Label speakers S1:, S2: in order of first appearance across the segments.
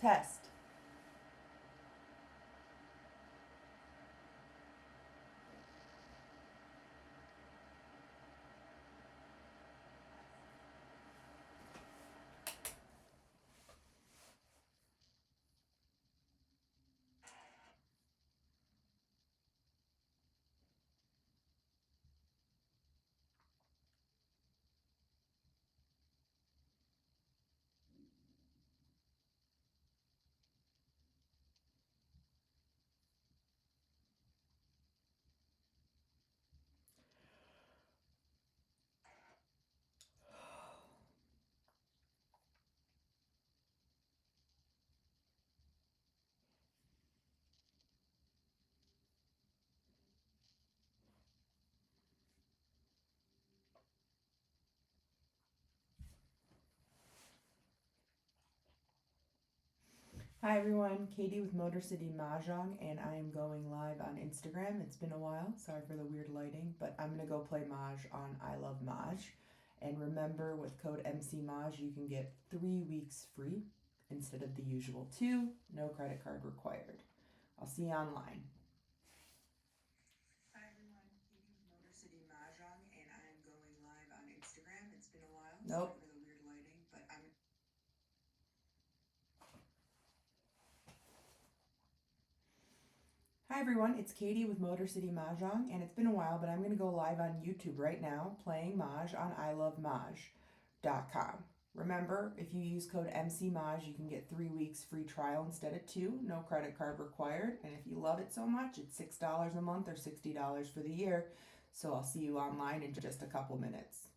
S1: Test. Hi everyone, Katie with Motor City Mahjong, and I am going live on Instagram. It's been a while, sorry for the weird lighting, but I'm going to go play Mahj on I Love Mahj. And remember, with code MCMahj, you can get 3 weeks free instead of the usual 2, no credit card required. I'll see you online. Hi everyone, Katie with Motor City Mahjong, and I am going live on Instagram. It's been a while, sorry for the weird lighting, but I'm... Hi everyone, it's Katie with Motor City Mahjong, and it's been a while, but I'm going to go live on YouTube right now playing Mahj on ilovemahj.com. Remember, if you use code MCMahj, you can get 3 weeks free trial instead of 2, no credit card required, and if you love it so much, it's $6 a month or $60 for the year, so I'll see you online in just a couple minutes.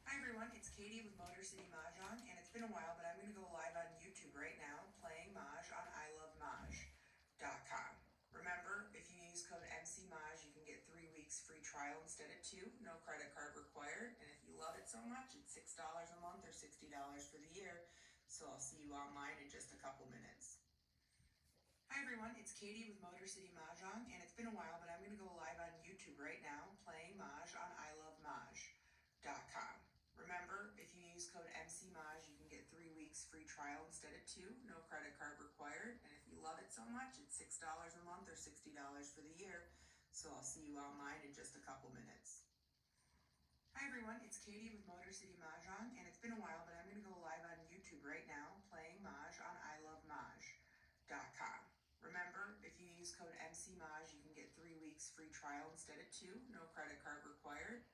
S1: Hi everyone, it's Katie with Motor City Mahjong, and it's been a while, but I'm going to go live on YouTube right now playing Mahj on ilovemahj.com. Remember, if you use code MCMahj, you can get 3 weeks free trial instead of 2, no credit card required, and if you love it so much, it's $6 a month or $60 for the year, so I'll see you online in just a couple minutes. Hi everyone, it's Katie with Motor City Mahjong, and it's been a while, but I'm going to go live on YouTube right now playing Mahj on ilovemahj.com. Remember, if you use code MCMahj, you can get 3 weeks free trial instead of 2, no credit card required, and if you love it so much, it's $6 a month or $60 for the year, so I'll see you online in just a couple minutes. Hi everyone, it's Katie with Motor City Mahjong, and it's been a while, but I'm going to go live on YouTube right now playing Mahj on ilovemahj.com. Remember, if you use code MCMahj, you can get 3 weeks free trial instead of 2, no credit card required.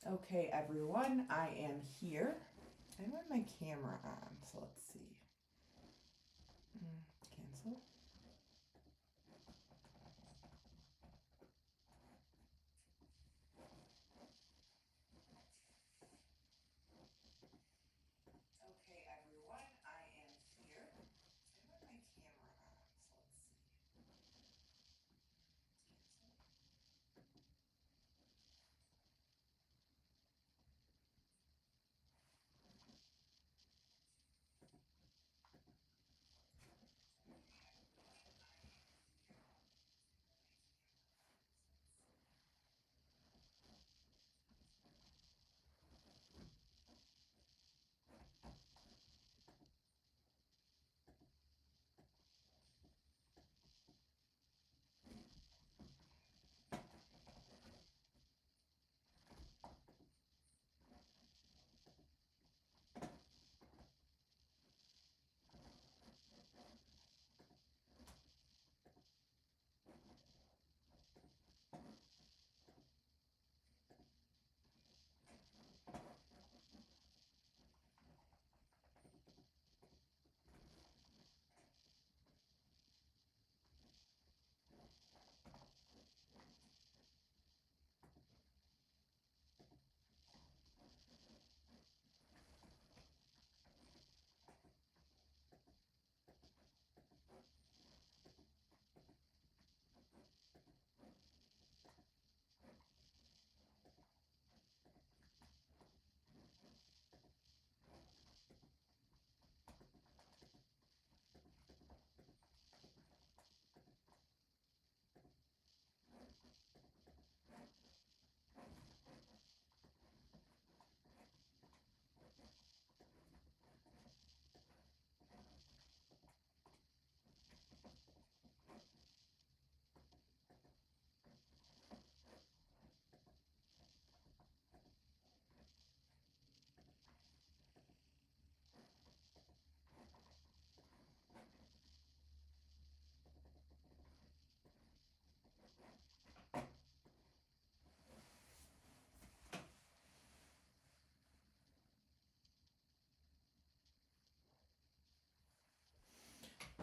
S1: Okay, everyone, I am here. I don't have my camera on, so let's see. Cancel. Okay, everyone, I am here. I don't have my camera on, so let's see.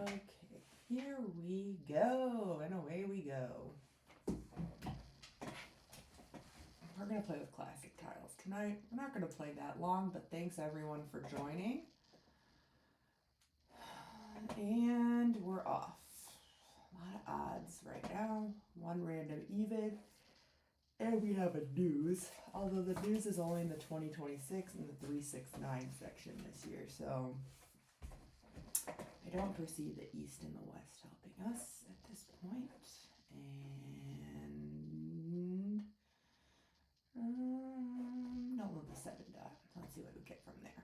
S1: Okay, here we go, and away we go. We're going to play with classic tiles tonight. We're not going to play that long, but thanks everyone for joining. And we're off. A lot of odds right now. One random even. And we have a news. Although the news is only in the 2026 and the 369 section this year. So I don't perceive the East and the West helping us at this point. And no, we'll the 7 dot. Let's see what we get from there.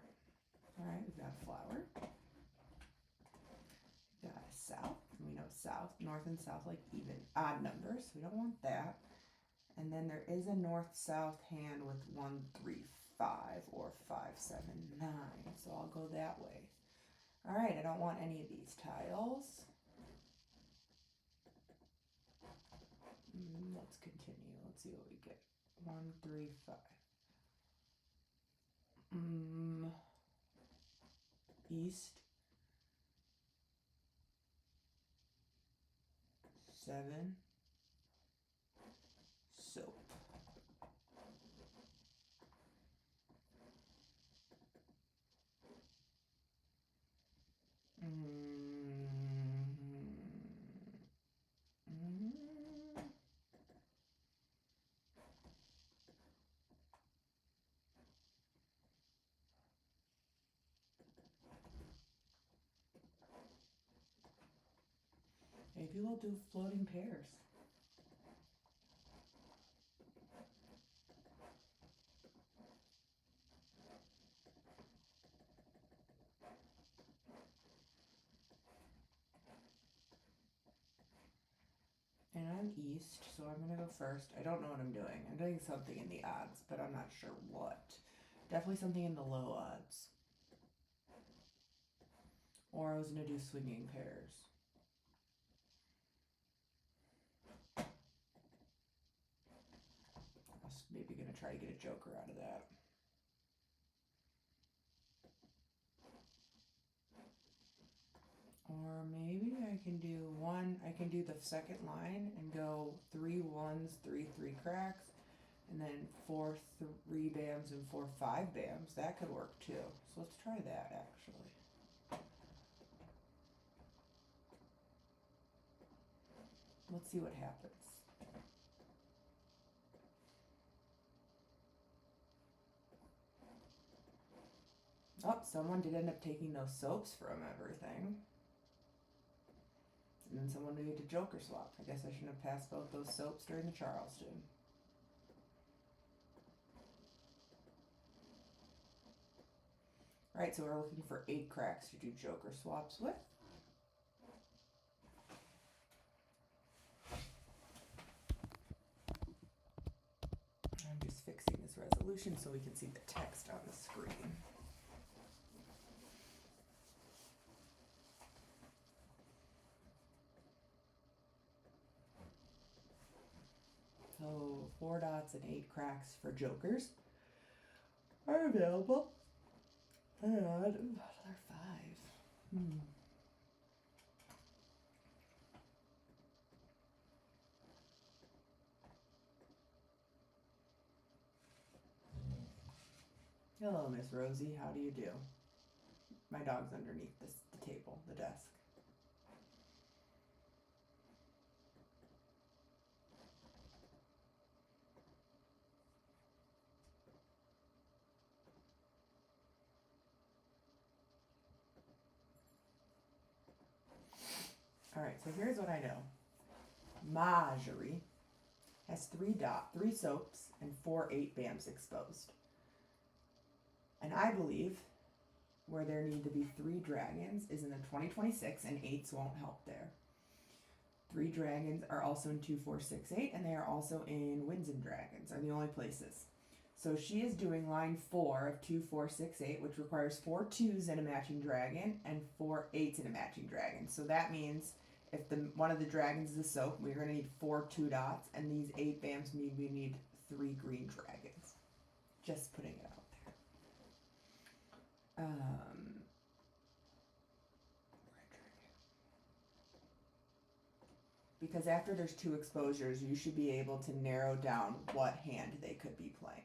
S1: Alright, we've got a flower. We've got a south. We know south, north and south like even odd numbers. We don't want that. And then there is a north-south hand with 1, 3, 5 or 5, 7, 9. So I'll go that way. Alright, I don't want any of these tiles. Let's continue. Let's see what we get. 1, 3, 5. East. 7. Soap. Maybe we'll do floating pairs. And I'm east, so I'm going to go first. I don't know what I'm doing. I'm doing something in the odds, but I'm not sure what. Definitely something in the low odds. Or I was going to do swinging pairs. I was maybe going to try to get a joker out of that. Or maybe I can do the second line and go 3 1s, 3 3 cracks, and then 4 3 bams and 4 5 bams. That could work too. So let's try that actually. Let's see what happens. Oh, someone did end up taking those soaps from everything. And then someone made a joker swap. I guess I shouldn't have passed both those soaps during the Charleston. Alright, so we're looking for 8 cracks to do joker swaps with. I'm just fixing this resolution so we can see the text on the screen. So 4 dots and 8 cracks for jokers are available. And $1.05. Hello, Miss Rosie. How do you do? My dog's underneath the table, the desk. Alright, so here's what I know. Mahjong has 3 soaps and 4 8 bams exposed. And I believe where there need to be 3 dragons is in the 2026, and 8s won't help there. 3 dragons are also in 2, 4, 6, 8, and they are also in Winds and Dragons, are the only places. So she is doing line 4 of 2, 4, 6, 8, which requires 4 2s and a matching dragon and 4 8s and a matching dragon. So that means if one of the dragons is a soap, we're going to need 4 2 dots, and these 8 bams mean we need 3 green dragons. Just putting it out there. Red dragon. because after there's 2 exposures, you should be able to narrow down what hand they could be playing.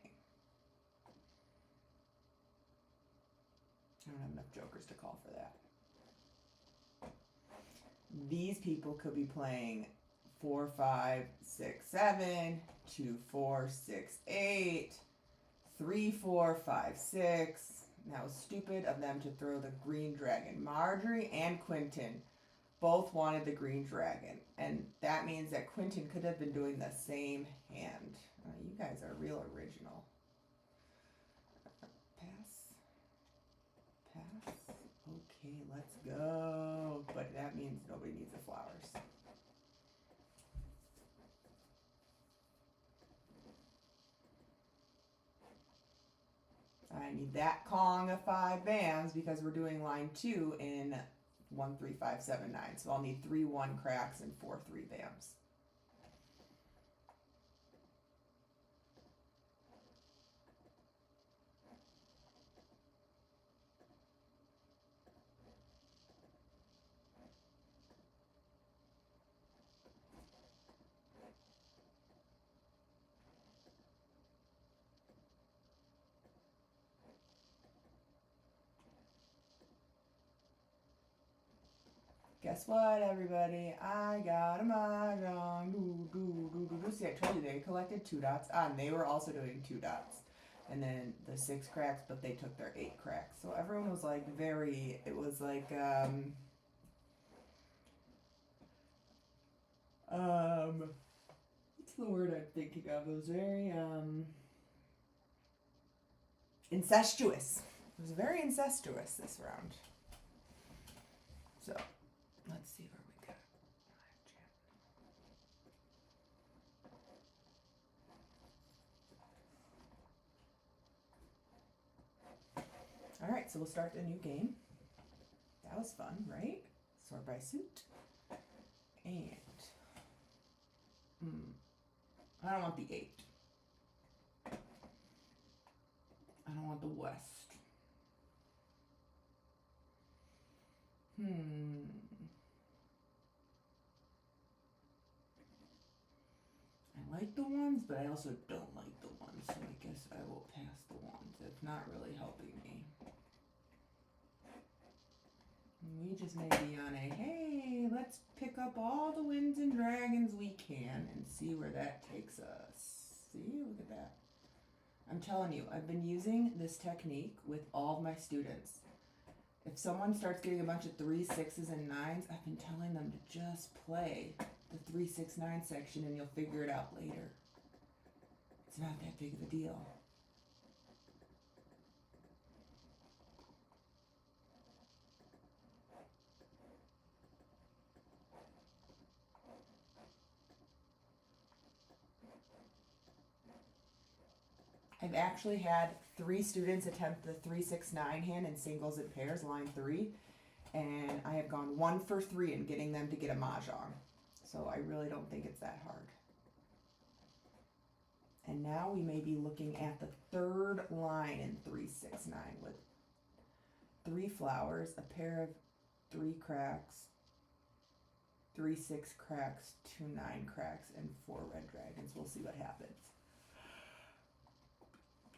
S1: I don't have enough jokers to call for that. These people could be playing 4, 5, 6, 7, 2, 4, 6, 8, 3, 4, 5, 6. That was stupid of them to throw the green dragon. Marjorie and Quentin both wanted the green dragon, and that means that Quentin could have been doing the same hand. You guys are real original. Pass. Pass. Okay, let's go. But that means nobody needs the flowers. I need that Kong of 5 bams because we're doing line 2 in 1, 3, 5, 7, 9. So I'll need 3 1 cracks and 4 3 bams. Guess what, everybody? I got a Mahjong. See, I told you they collected 2 dots. And they were also doing 2 dots. And then the 6 cracks, but they took their 8 cracks. So everyone was like it was like, what's the word I'm thinking of? It was very, incestuous. It was very incestuous this round. So. Let's see where we got live chat. All right, so we'll start the new game. That was fun, right? Sort by suit. And I don't want the 8. I don't want the West. I like the ones, but I also don't like the ones, so I guess I will pass the ones. It's not really helping me. We just may be on a, hey, let's pick up all the winds and dragons we can and see where that takes us. See, look at that. I'm telling you, I've been using this technique with all of my students. If someone starts getting a bunch of 3s, 6s, and 9s, I've been telling them to just play the 3, 6, 9 section and you'll figure it out later. It's not that big of a deal. I've actually had 3 students attempt the 3, 6, 9 hand in singles and pairs, line 3, and I have gone 1 for 3 in getting them to get a Mahjong. So I really don't think it's that hard. And now we may be looking at the 3rd line in 3, 6, 9 with 3 flowers, a pair of 3 cracks, 3, 6 cracks, 2, 9 cracks, and 4 red dragons. We'll see what happens.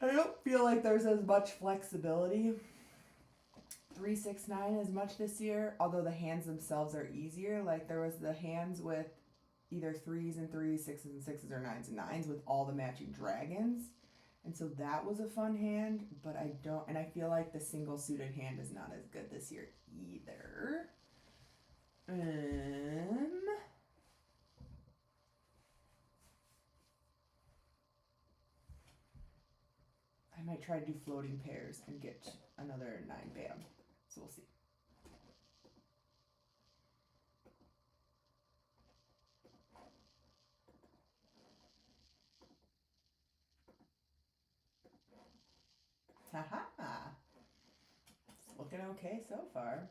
S1: I don't feel like there's as much flexibility 3, 6, 9 as much this year, although the hands themselves are easier. Like there was the hands with either 3s and 3s, 6s and 6s, or 9s and 9s with all the matching dragons. And so that was a fun hand, but I feel like the single suited hand is not as good this year either. I might try to do floating pairs and get another 9 bam. So we'll see. Haha. It's looking okay so far.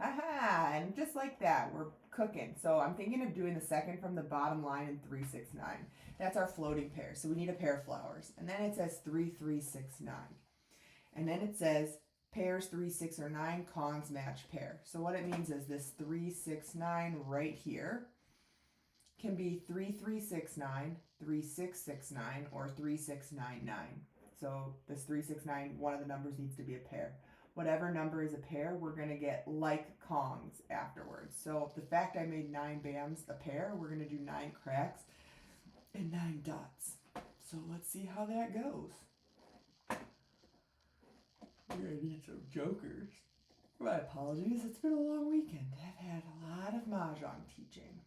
S1: Haha, and just like that, we're cooking. So I'm thinking of doing the second from the bottom line in 3, 6, 9. That's our floating pair. So we need a pair of flowers. And then it says 3, 3, 6, 9. And then it says Pairs 3, 6, or 9, Kongs match pair. So what it means is this 3, 6, 9 right here can be 3, 3, 6, 9, 3, 6, 6, 9, or 3, 6, 9, 9. So this 3, 6, 9, one of the numbers needs to be a pair. Whatever number is a pair, we're going to get like Kongs afterwards. So the fact I made 9 bams a pair, we're going to do 9 cracks and 9 dots. So let's see how that goes. We're going to need some jokers. My apologies, it's been a long weekend. I've had a lot of Mahjong teaching.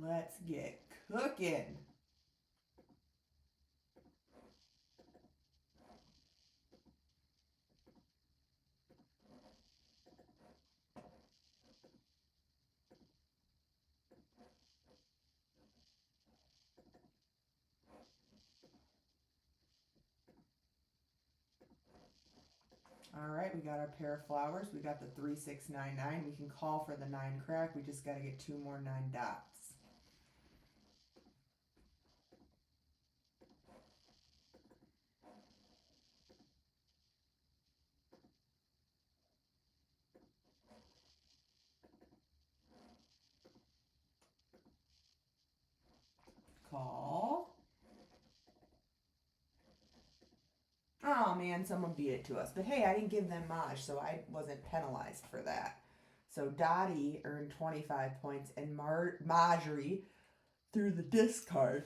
S1: Let's see what we got going. Let's get cooking. All right, we got our pair of flowers. We got the 3, 6, 9, 9. We can call for the 9 crack. We just got to get 2 more 9 dots. Call. Oh man, someone beat it to us. But hey, I didn't give them Mahj, so I wasn't penalized for that. So Dottie earned 25 points and Marjorie threw the discard.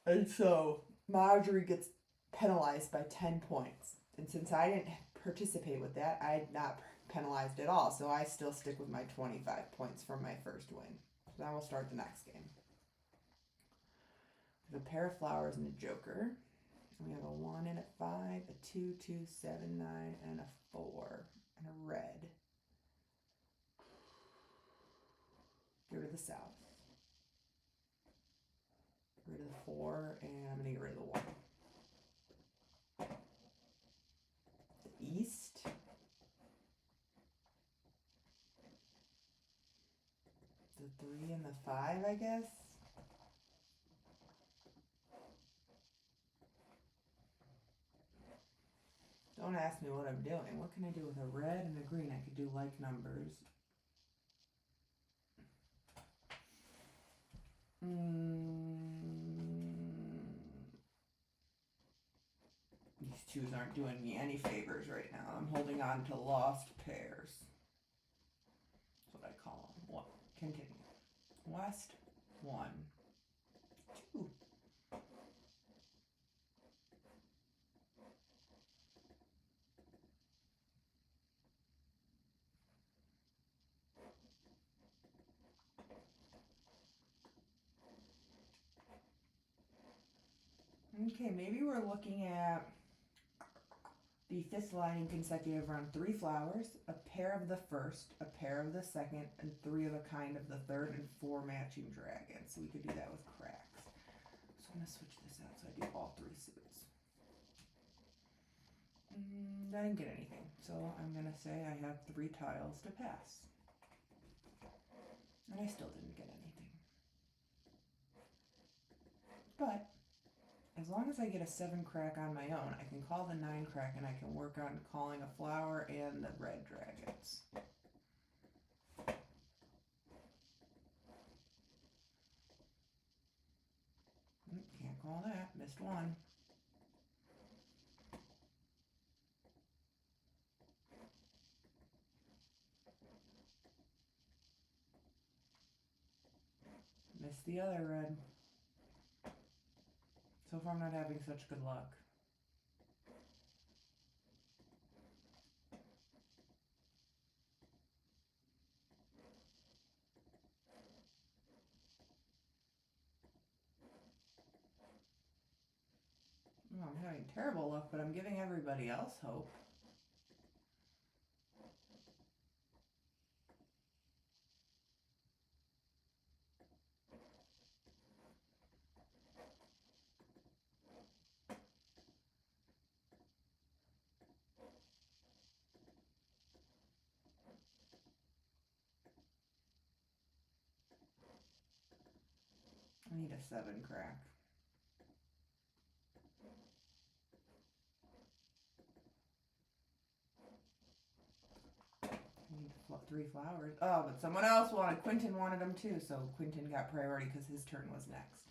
S1: And so Marjorie gets penalized by 10 points. And since I didn't participate with that, I'm not penalized at all. So I still stick with my 25 points from my first win. So now we'll start the next game. We have a pair of flowers and a joker. We have a 1 and a 5, a 2, 2, 7, 9, and a 4, and a red. Get rid of the south. Get rid of the 4, and I'm going to get rid of the 1. The east. The 3 and the 5, I guess. Don't ask me what I'm doing. What can I do with a red and a green? I could do like numbers. These twos aren't doing me any favors right now. I'm holding on to lost pairs. That's what I call them. What? Continue. West, 1, 2. Okay, maybe we're looking at the 5th line in consecutive run. 3 flowers, a pair of the first, a pair of the second, and 3 of a kind of the third, and 4 matching dragons. So we could do that with cracks. So I'm going to switch this out so I do all 3 suits. I didn't get anything, so I'm going to say I have 3 tiles to pass. And I still didn't get anything. But as long as I get a 7 crack on my own, I can call the 9 crack and I can work on calling a flower and the red dragons. Can't call that. Missed 1. Missed the other red. So far I'm not having such good luck. Oh, I'm having terrible luck, but I'm giving everybody else hope. I need a 7 crack. 3 flowers. Oh, but someone else wanted, Quentin wanted them too, so Quentin got priority because his turn was next.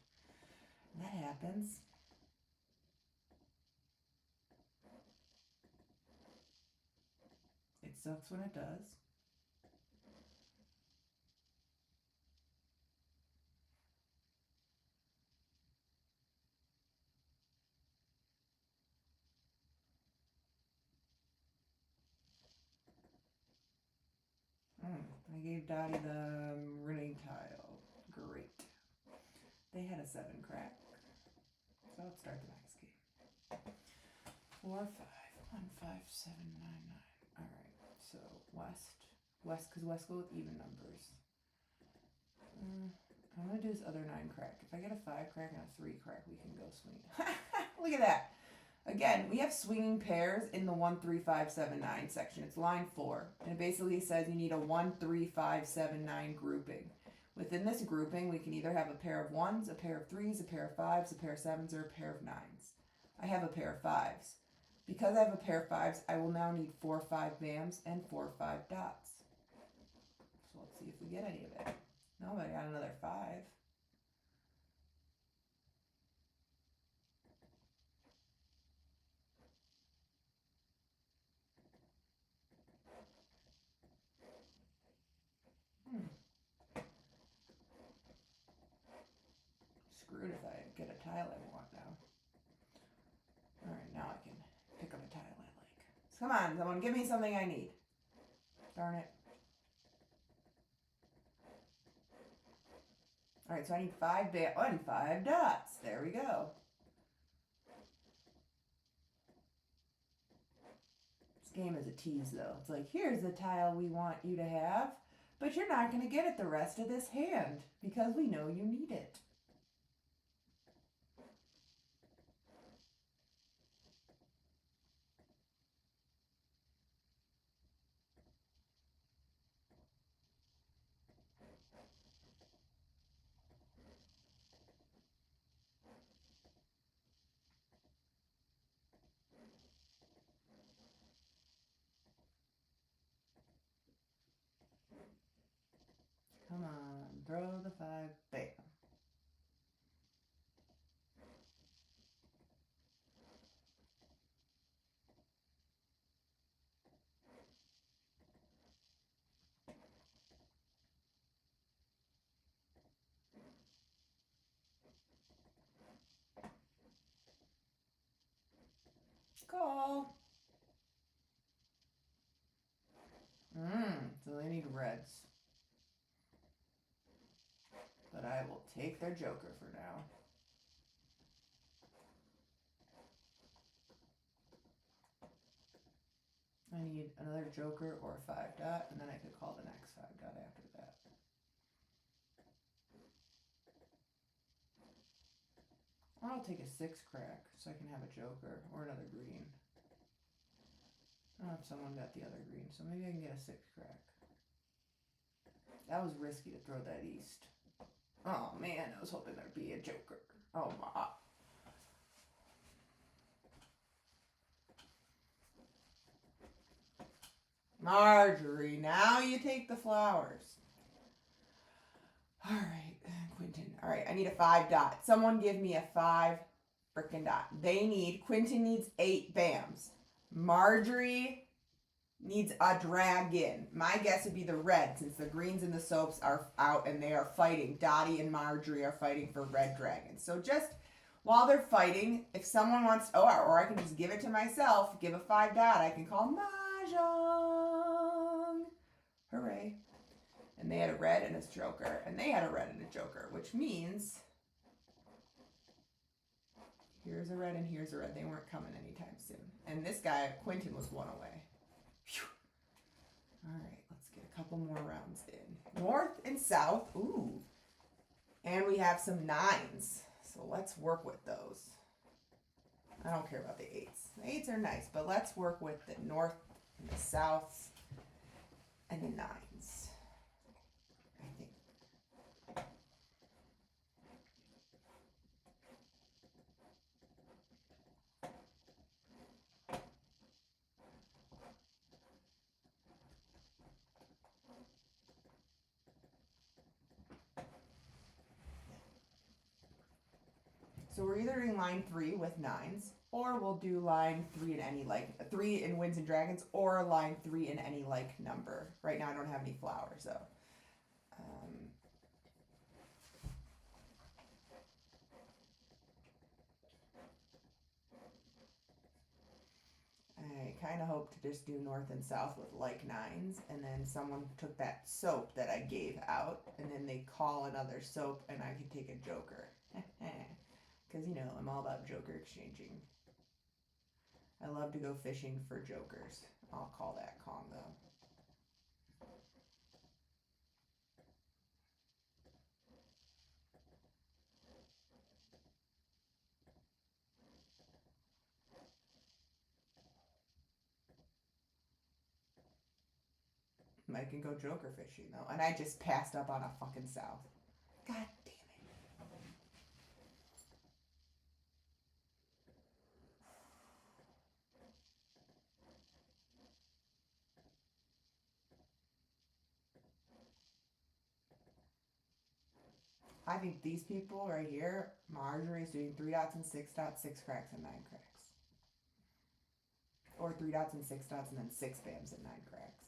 S1: That happens. It sucks when it does. I gave Dottie the running tile. Great. They had a 7 crack. So let's start the next game. 4, 5, 1, 5, 7, 9, 9. Alright, so West, because West go with even numbers. I'm going to do this other 9 crack. If I get a 5 crack and a 3 crack, we can go swing. Look at that. Again, we have swinging pairs in the 1, 3, 5, 7, 9 section. It's line 4. And it basically says you need a 1, 3, 5, 7, 9 grouping. Within this grouping, we can either have a pair of 1s, a pair of 3s, a pair of 5s, a pair of 7s, or a pair of 9s. I have a pair of 5s. Because I have a pair of 5s, I will now need 4 5 bams and 4 5 dots. So let's see if we get any of it. No, but I got another 5. Screwed if I get a tile I want now. Alright, now I can pick up a tile I like. So come on, someone, give me something I need. Darn it. Alright, so I need 5 and 5 dots. There we go. This game is a tease, though. It's like, here's the tile we want you to have, but you're not going to get it the rest of this hand because we know you need it. Come on, throw the 5, bam. Call. So they need reds. But I will take their joker for now. I need another joker or a 5 dot, and then I could call the next 5 dot after that. Or I'll take a 6 crack so I can have a joker or another green. I don't know if someone got the other green, so maybe I can get a 6 crack. That was risky to throw that east. Oh man, I was hoping there'd be a joker. Oh my. Marjorie, now you take the flowers. All right, Quentin. All right, I need a 5 dot. Someone give me a 5 frickin' dot. Quentin needs 8 bams. Marjorie needs a dragon. My guess would be the red, since the greens and the soaps are out and they are fighting. Dottie and Marjorie are fighting for red dragons. So just while they're fighting, if someone wants, or I can just give it to myself, give a 5 dot, I can call Mahjong. Hooray. And they had a red and a joker, and they had a red and a joker, which means here's a red and here's a red. They weren't coming anytime soon. And this guy, Quentin, was 1 away. Phew. All right, let's get a couple more rounds in. North and south. Ooh. And we have some 9s. So let's work with those. I don't care about the 8s. The 8s are nice, but let's work with the north and the souths and the 9s. I think. considering line 3 with 9s, or we'll do line 3 in any like 3 in Winds and Dragons, or line 3 in any like number. Right now I don't have any flowers though. I kind of hope to just do north and south with like 9s, and then someone took that soap that I gave out, and then they call another soap, and I could take a joker. Because, you know, I'm all about joker exchanging. I love to go fishing for jokers. I'll call that Kong, though. I can go joker fishing, though. And I just passed up on a fucking south. God damn it. I think these people right here, Marjorie is doing 3 dots and 6 dots, 6 cracks and 9 cracks. Or 3 dots and 6 dots and then 6 bams and 9 cracks.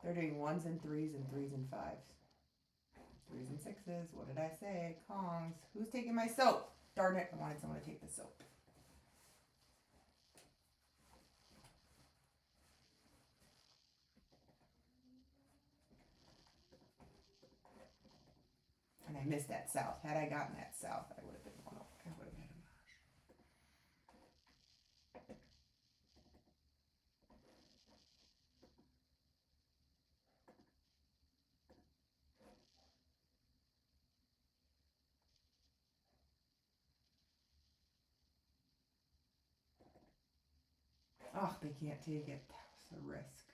S1: They're doing 1s and 3s and 3s and 5s. 3s and 6s. What did I say? Kongs. Who's taking my soap? Darn it. I wanted someone to take the soap. And I missed that south. Had I gotten that south, I would have been one. I would have had a Mahj. Oh, they can't take it. That was a risk.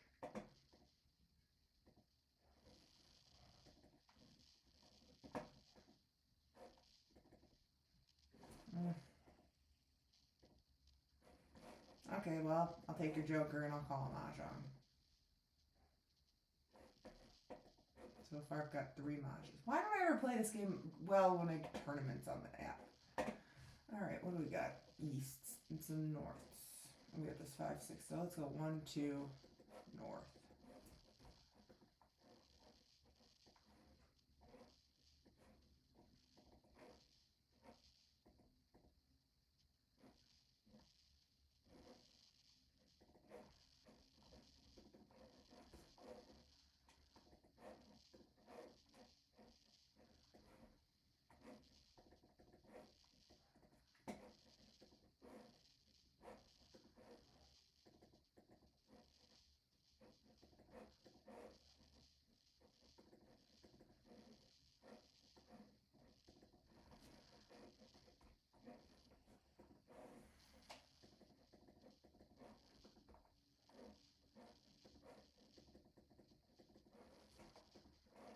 S1: Okay, well, I'll take your joker and I'll call a Mahjong. So far I've got 3 Mahjs. Why don't I ever play this game well when I do tournaments on the app? Alright, what do we got? Easts and some norths. We got this 5, 6. So let's go 1, 2, north.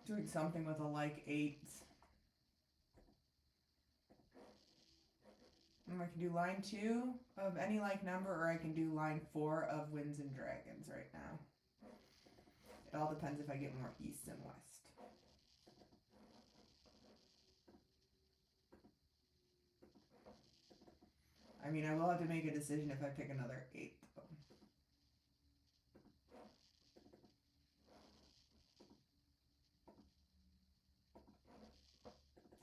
S1: Doing something with a like 8. And I can do line 2 of any like number, or I can do line 4 of Winds and Dragons right now. It all depends if I get more east and west. I mean, I will have to make a decision if I pick another 8, though.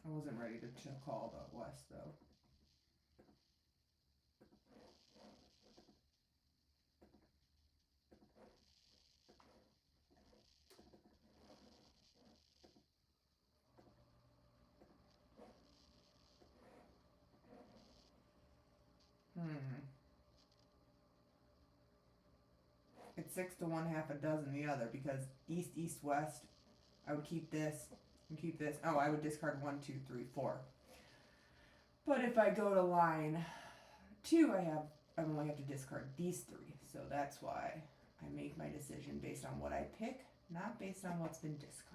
S1: I wasn't ready to call the west, though. It's 6 to 1, half a dozen the other, because east, east, west, I would keep this and keep this. Oh, I would discard 1, 2, 3, 4. But if I go to line 2, I only have to discard these 3. So that's why I make my decision based on what I pick, not based on what's been discarded.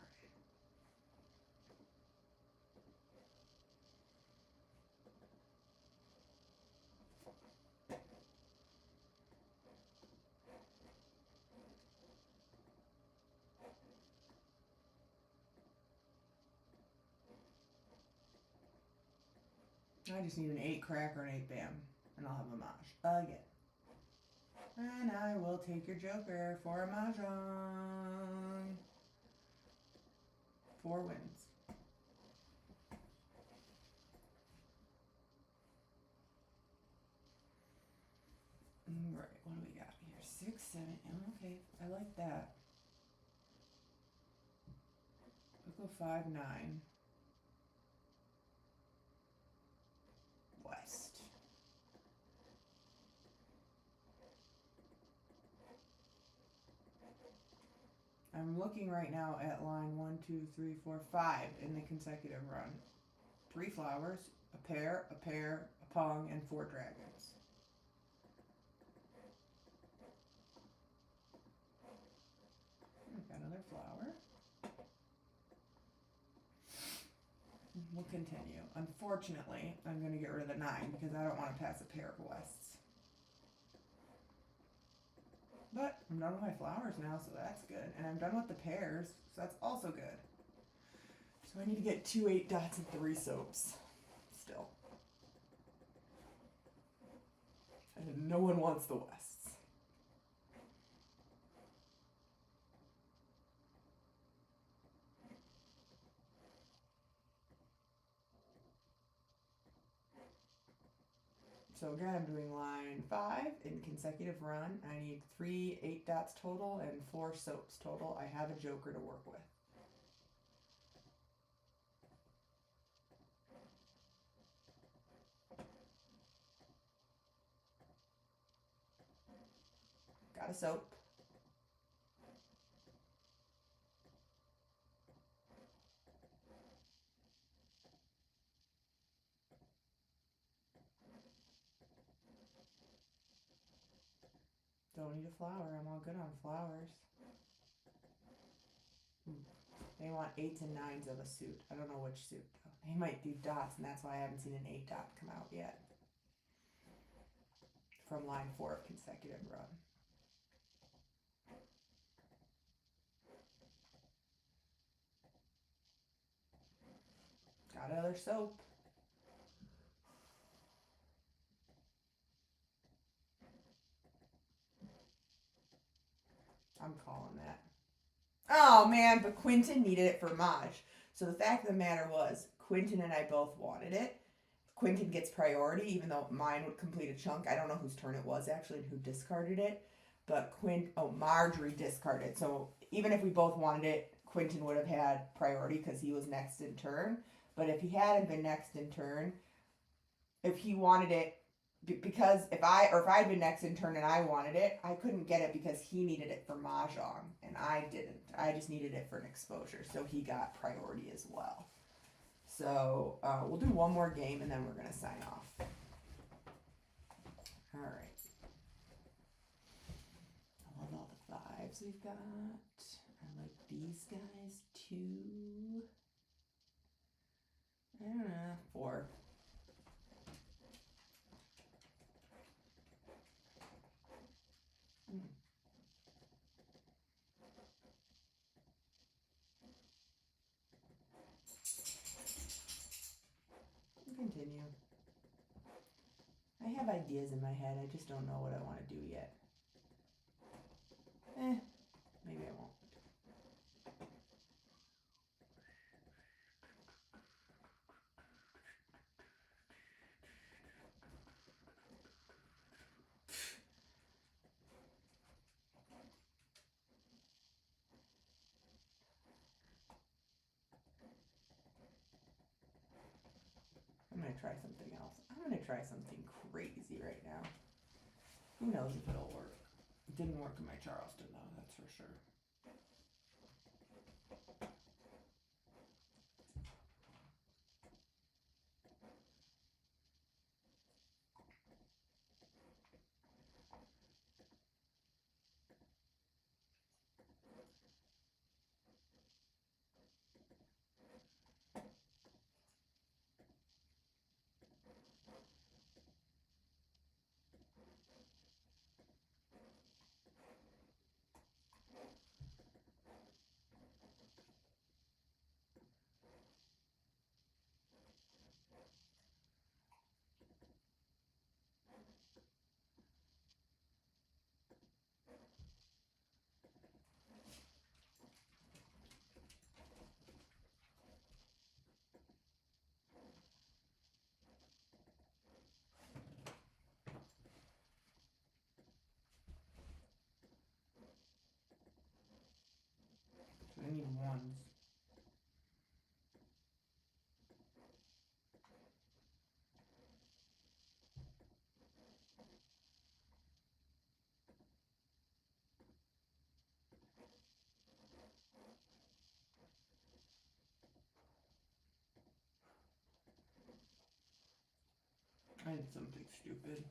S1: I just need an 8 crack or an 8 bam, and I'll have a Mahj again. And I will take your joker for a Mahjong. 4 wins. Right, what do we got here? 6, 7, okay, I like that. We'll go 5, 9. West. I'm looking right now at line 1, 2, 3, 4, 5 in the consecutive run. 3 flowers, a pair, a pong, and 4 dragons. Got another flower. We'll continue. Unfortunately, I'm going to get rid of the 9 because I don't want to pass a pair of wests. But I'm done with my flowers now, so that's good. And I'm done with the pairs, so that's also good. So I need to get 2 8 dots and 3 soaps. Still. And no one wants the wests. So again, I'm doing line 5 in consecutive run. I need 3 8 dots total and 4 soaps total. I have a joker to work with. Got a soap. Don't need a flower. I'm all good on flowers. They want 8s and 9s of a suit. I don't know which suit though. They might do dots, and that's why I haven't seen an 8 dot come out yet. From line 4 of consecutive run. Got another soap. I'm calling that. Oh man, but Quentin needed it for Mahj. So the fact of the matter was, Quentin and I both wanted it. Quentin gets priority, even though mine would complete a chunk. I don't know whose turn it was actually and who discarded it. But Marjorie discarded. So even if we both wanted it, Quentin would have had priority because he was next in turn. But if he hadn't been next in turn, if he wanted it, because if I'd been next in turn and I wanted it, I couldn't get it because he needed it for Mahjong and I didn't. I just needed it for an exposure, so he got priority as well. So we'll do one more game and then we're gonna sign off. All right. I love all the 5s we've got. I like these guys too. I don't know, 4. Continue. I have ideas in my head. I just don't know what I want to do yet. Maybe I won't. I'm going to try something else. I'm going to try something crazy right now. Who knows if it'll work. It didn't work in my Charleston though, that's for sure. ones. I did something stupid.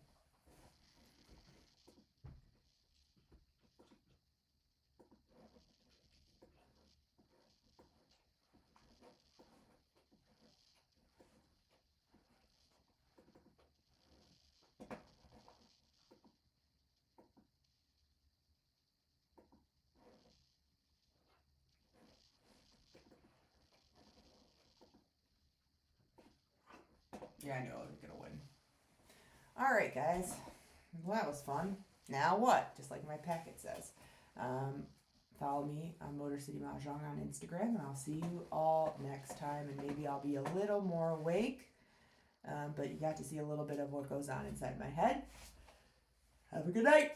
S1: Yeah, I knew I was gonna win. Alright, guys. Well, that was fun. Now what? Just like my packet says. Follow me on Motor City Mahjong on Instagram, and I'll see you all next time. And maybe I'll be a little more awake, but you got to see a little bit of what goes on inside my head. Have a good night.